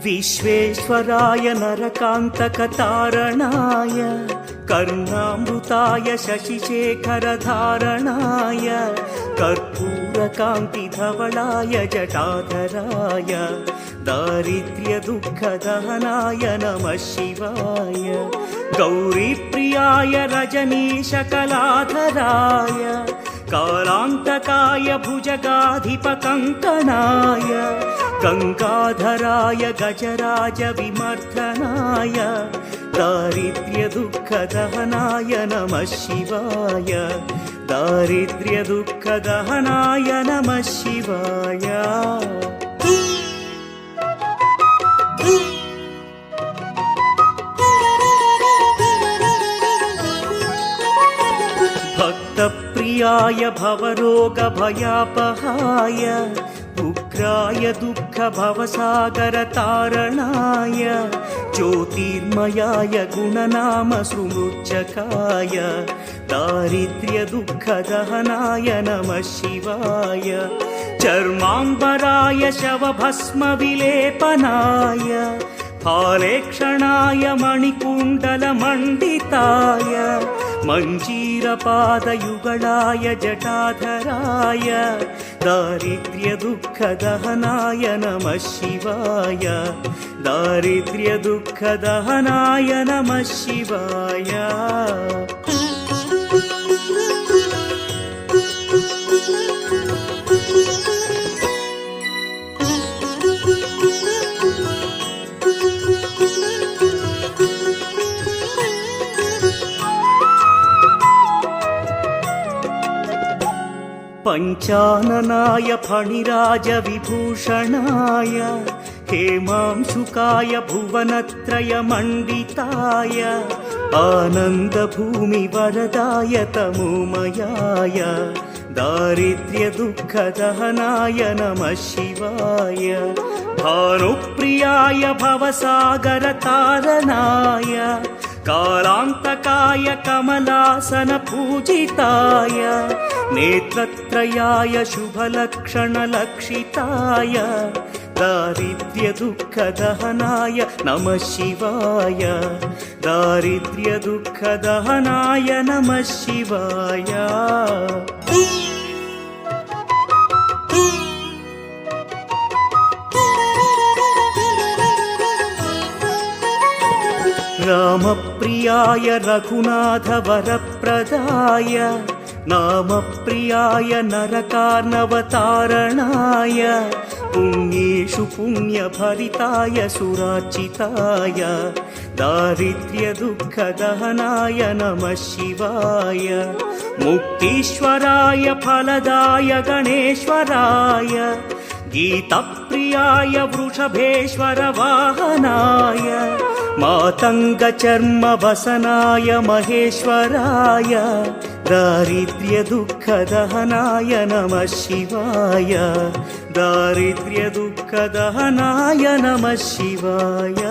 विश्वेश्वराय नरकान्तकतारणाय कर्णामृताय शशिशेखरधारणाय कर्पूरकान्तिधवलाय जटाधराय दारिद्र्यदुःखदहनाय नमः शिवाय गौरीप्रियाय रजनीशकलाधराय कालान्तकाय भुजगाधिपकङ्कणाय गङ्गाधराय गजराज विमर्दनाय दारिद्र्यदुःखदहनाय नमः शिवाय दारिद्र्यदुःखदहनाय नमः शिवाय भक्तप्रियाय भवरोगभयापहाय उग्राय दुःखभवसागरतारणाय ज्योतिर्मयाय गुणनामसुमृच्छकाय दारिद्र्यदुःखदहनाय नमः शिवाय चर्माम्बराय शवभस्मविलेपनाय फालेक्षणाय मणिकुण्डलमण्डिताय मञ्जीरपादयुगलाय जटाधराय दारिद्र्यदुःखदहनाय नमः शिवाय दारिद्र्यदुःखदहनाय नमः शिवाय पञ्चाननाय फणिराजविभूषणाय हेमांशुकाय भुवनत्रयमण्डिताय आनन्दभूमिवरदाय तमोमयाय दारिद्र्यदुःखदहनाय नमः शिवाय भानुप्रियाय भवसागरतारणाय कालान्तकाय कमलासनपूजिताय नेत्रत्रयाय शुभलक्षणलक्षिताय दारिद्र्यदुःखदहनाय नमः शिवाय दारिद्र्यदुःखदहनाय नमः शिवाय रामप्रियाय रघुनाथवरप्रदाय नामप्रियाय नरकार्णवतारणाय पुण्येषु पुण्यभरिताय सुरार्चिताय दारिद्र्यदुःखदहनाय नमः शिवाय मुक्तीश्वराय फलदाय गणेश्वराय गीतप्रियाय वृषभेश्वर वाहनाय मातङ्गचर्मवसनाय महेश्वराय दारिद्र्यदुःखदहनाय नमः शिवाय दारिद्र्यदुःखदहनाय नमः शिवाय।